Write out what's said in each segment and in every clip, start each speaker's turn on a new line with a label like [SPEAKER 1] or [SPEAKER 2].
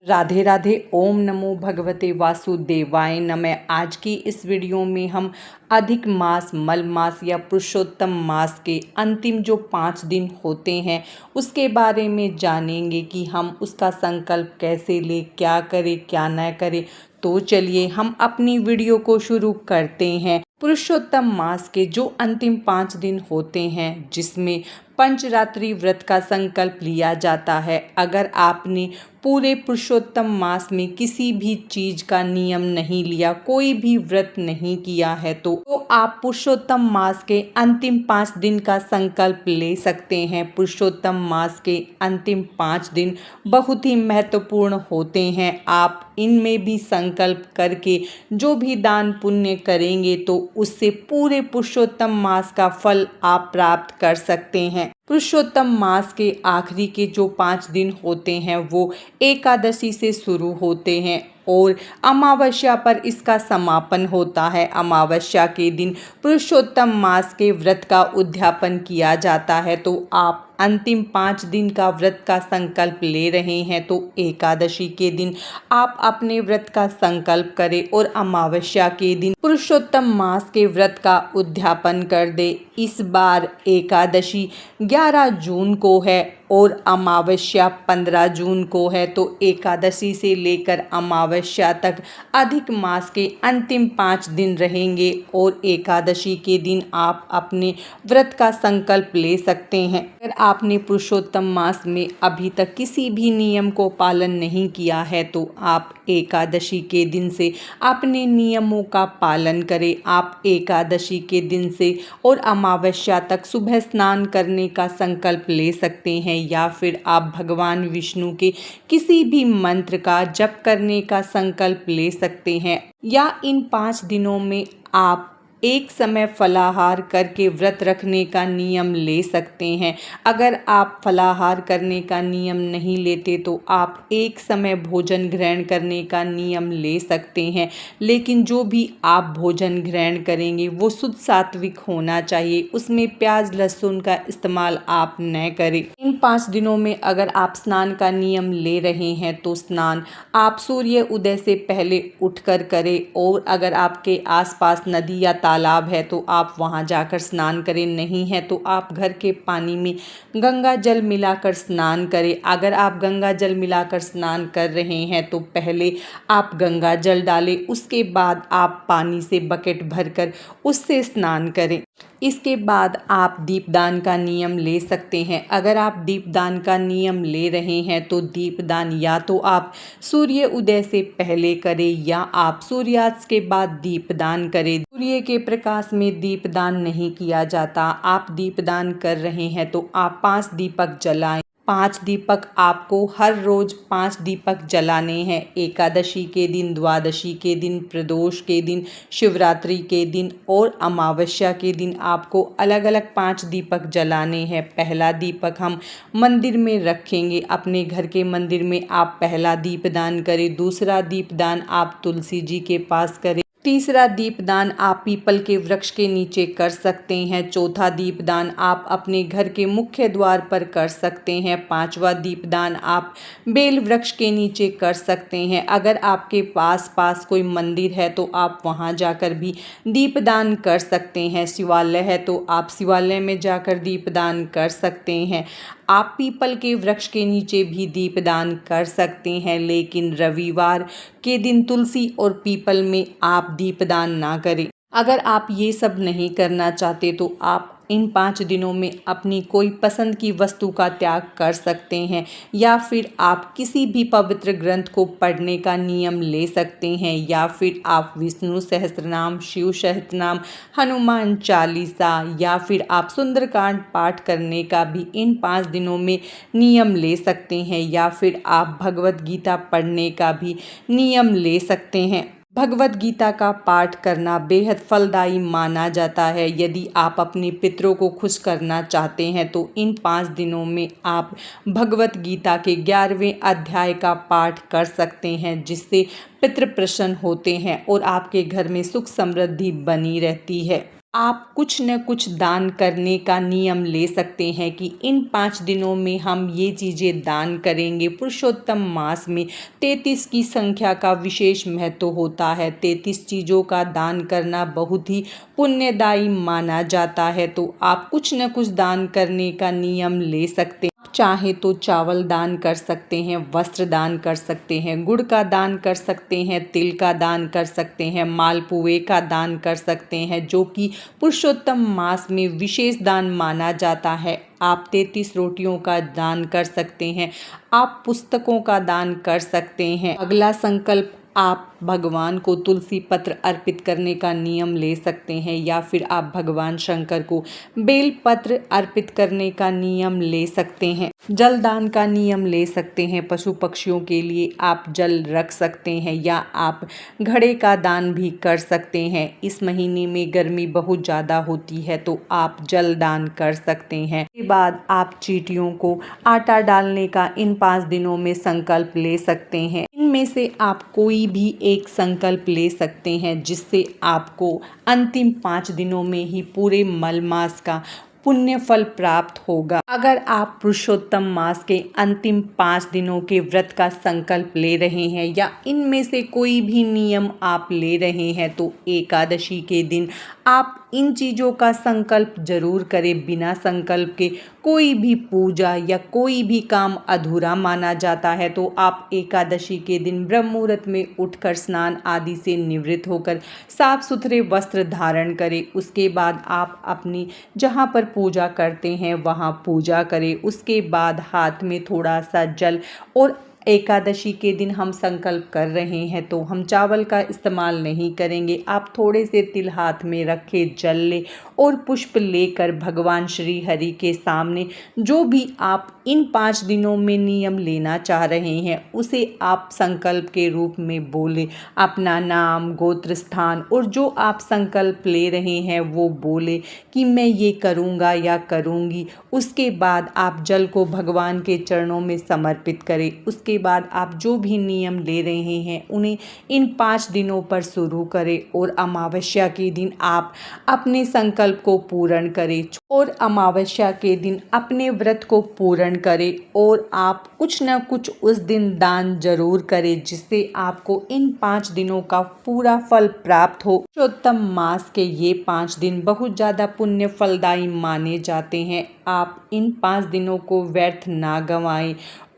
[SPEAKER 1] राधे राधे। ओम नमो भगवते वासुदेवाय नमः। आज की इस वीडियो में हम अधिक मास, मल मास या पुरुषोत्तम मास के अंतिम जो 5 दिन होते हैं उसके बारे में जानेंगे कि हम उसका संकल्प कैसे लें, क्या करें क्या न करें। तो चलिए हम अपनी वीडियो को शुरू करते हैं। पुरुषोत्तम मास के जो अंतिम 5 दिन होते हैं जिसमें पंचरात्रि व्रत का संकल्प लिया जाता है। अगर आपने पूरे पुरुषोत्तम मास में किसी भी चीज का नियम नहीं लिया, कोई भी व्रत नहीं किया है तो आप पुरुषोत्तम मास के अंतिम 5 दिन का संकल्प ले सकते हैं। पुरुषोत्तम मास के अंतिम 5 दिन बहुत ही महत्वपूर्ण होते हैं। आप इनमें भी संकल्प करके जो भी दान पुण्य करेंगे तो उससे पूरे पुरुषोत्तम मास का फल आप प्राप्त कर सकते हैं। पुरुषोत्तम मास के आखिरी के जो 5 दिन होते हैं वो एकादशी से शुरू होते हैं और अमावस्या पर इसका समापन होता है। अमावस्या के दिन पुरुषोत्तम मास के व्रत का उद्यापन किया जाता है। तो आप अंतिम 5 दिन का व्रत का संकल्प ले रहे हैं तो एकादशी के दिन आप अपने व्रत का संकल्प करें और अमावस्या के दिन पुरुषोत्तम मास के व्रत का उद्यापन कर दे। इस बार एकादशी 11 जून को है और अमावस्या 15 जून को है। तो एकादशी से लेकर अमावस्या तक अधिक मास के अंतिम 5 दिन रहेंगे और एकादशी के दिन आप अपने व्रत का संकल्प ले सकते हैं। अगर आपने पुरुषोत्तम मास में अभी तक किसी भी नियम को पालन नहीं किया है तो आप एकादशी के दिन से अपने नियमों का पालन करें। आप एकादशी के दिन से और अमावस्या तक सुबह स्नान करने का संकल्प ले सकते हैं या फिर आप भगवान विष्णु के किसी भी मंत्र का जप करने का संकल्प ले सकते हैं। या इन 5 दिनों में आप एक समय फलाहार करके व्रत रखने का नियम ले सकते हैं। अगर आप फलाहार करने का नियम नहीं लेते तो आप एक समय भोजन ग्रहण करने का नियम ले सकते हैं, लेकिन जो भी आप भोजन ग्रहण करेंगे वो शुद्ध सात्विक होना चाहिए। उसमें प्याज लहसुन का इस्तेमाल आप न करें। इन 5 दिनों में अगर आप स्नान का नियम ले रहे हैं तो स्नान आप सूर्य उदय से पहले उठकर करें और अगर आपके आसपास नदी या तालाब है तो आप वहां जाकर स्नान करें। नहीं है तो आप घर के पानी में गंगा जल मिलाकर स्नान करें। अगर आप गंगा जल मिलाकर स्नान कर रहे हैं तो पहले आप गंगा जल डालें, उसके बाद आप पानी से बकेट भरकर उससे स्नान करें। इसके बाद आप दीपदान का नियम ले सकते हैं। अगर आप दीपदान का नियम ले रहे हैं तो दीपदान या तो आप सूर्य उदय से पहले करें या आप सूर्यास्त के बाद दीपदान करें। सूर्य के प्रकाश में दीपदान नहीं किया जाता। आप दीपदान कर रहे हैं तो आप 5 दीपक जलाएं। 5 दीपक आपको हर रोज 5 दीपक जलाने हैं। एकादशी के दिन, द्वादशी के दिन, प्रदोष के दिन, शिवरात्रि के दिन और अमावस्या के दिन आपको अलग अलग 5 दीपक जलाने हैं। पहला दीपक हम मंदिर में रखेंगे। अपने घर के मंदिर में आप पहला दीपदान करें। दूसरा दीपदान आप तुलसी जी के पास करें। तीसरा दीपदान आप पीपल के वृक्ष के नीचे कर सकते हैं। चौथा दीपदान आप अपने घर के मुख्य द्वार पर कर सकते हैं। 5वां दीपदान आप बेल वृक्ष के नीचे कर सकते हैं। अगर आपके पास कोई मंदिर है तो आप वहां जाकर भी दीपदान कर सकते हैं। शिवालय है तो आप शिवालय में जाकर दीपदान कर सकते हैं। आप पीपल के वृक्ष के नीचे भी दीपदान कर सकते हैं, लेकिन रविवार के दिन तुलसी और पीपल में आप दीपदान ना करें। अगर आप ये सब नहीं करना चाहते तो आप इन 5 दिनों में अपनी कोई पसंद की वस्तु का त्याग कर सकते हैं या फिर आप किसी भी पवित्र ग्रंथ को पढ़ने का नियम ले सकते हैं या फिर आप विष्णु सहस्त्रनाम, शिव सहस्त्रनाम, हनुमान चालीसा या फिर आप सुंदरकांड पाठ करने का भी इन 5 दिनों में नियम ले सकते हैं या फिर आप भगवत गीता पढ़ने का भी नियम ले सकते हैं। भगवत गीता का पाठ करना बेहद फलदायी माना जाता है। यदि आप अपने पितरों को खुश करना चाहते हैं तो इन 5 दिनों में आप भगवत गीता के 11वें अध्याय का पाठ कर सकते हैं, जिससे पितृ प्रसन्न होते हैं और आपके घर में सुख समृद्धि बनी रहती है। आप कुछ न कुछ दान करने का नियम ले सकते हैं कि इन 5 दिनों में हम ये चीज़ें दान करेंगे। पुरुषोत्तम मास में 33 की संख्या का विशेष महत्व होता है। 33 चीज़ों का दान करना बहुत ही पुण्यदायी माना जाता है। तो आप कुछ न कुछ दान करने का नियम ले सकते हैं। चाहे तो चावल दान कर सकते हैं, वस्त्र दान कर सकते हैं, गुड़ का दान कर सकते हैं, तिल का दान कर सकते हैं, मालपुए का दान कर सकते हैं, जो कि पुरुषोत्तम मास में विशेष दान माना जाता है। आप 33 रोटियों का दान कर सकते हैं। आप पुस्तकों का दान कर सकते हैं। अगला संकल्प, आप भगवान को तुलसी पत्र अर्पित करने का नियम ले सकते हैं, या फिर आप भगवान शंकर को बेल पत्र अर्पित करने का नियम ले सकते हैं। जल दान का नियम ले सकते हैं। पशु पक्षियों के लिए आप जल रख सकते हैं, या आप घड़े का दान भी कर सकते हैं। इस महीने में गर्मी बहुत ज़्यादा होती है, तो आप जल दान कर सकते हैं। इसके बाद आप चींटियों को आटा डालने का इन 5 दिनों में संकल्प ले सकते हैं। इनमें से आप कोई भी एक संकल्प ले सकते हैं, जिससे आपको अंतिम 5 दिनों में ही पूरे मल मास का पुण्य फल प्राप्त होगा। अगर आप पुरुषोत्तम मास के अंतिम 5 दिनों के व्रत का संकल्प ले रहे हैं, या इनमें से कोई भी नियम आप ले रहे हैं, तो एकादशी के दिन आप इन चीज़ों का संकल्प जरूर करें। बिना संकल्प के कोई भी पूजा या कोई भी काम अधूरा माना जाता है। तो आप एकादशी के दिन ब्रह्म मुहूर्त में उठकर स्नान आदि से निवृत्त होकर साफ सुथरे वस्त्र धारण करें। उसके बाद आप अपनी जहाँ पर पूजा करते हैं वहाँ पूजा करें। उसके बाद हाथ में थोड़ा सा जल, और एकादशी के दिन हम संकल्प कर रहे हैं तो हम चावल का इस्तेमाल नहीं करेंगे। आप थोड़े से तिल हाथ में रखे जल ले और पुष्प लेकर भगवान श्री हरि के सामने जो भी आप इन 5 दिनों में नियम लेना चाह रहे हैं उसे आप संकल्प के रूप में बोले। अपना नाम, गोत्र, स्थान और जो आप संकल्प ले रहे हैं वो बोले कि मैं ये करूँगा या करूँगी। उसके बाद आप जल को भगवान के चरणों में समर्पित करें। उसके बाद आप जो भी नियम ले रहे हैं उन्हें इन 5 दिनों पर शुरू करें, और अमावस्या के दिन आप अपने संकल्प को पूर्ण करें, और अमावस्या के दिन अपने व्रत को पूर्ण करें, और आप कुछ न कुछ उस दिन दान जरूर करें, जिससे आपको इन 5 दिनों का पूरा फल प्राप्त हो। पुरुषोत्तम मास के ये 5 दिन बहुत ज़्यादा पुण्य फलदायी माने जाते हैं। आप इन 5 दिनों को व्यर्थ ना गंवाएं,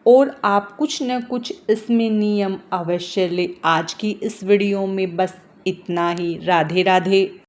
[SPEAKER 1] और आप कुछ न कुछ इसमें नियम अवश्य ले। आज की इस वीडियो में बस इतना ही। राधे राधे।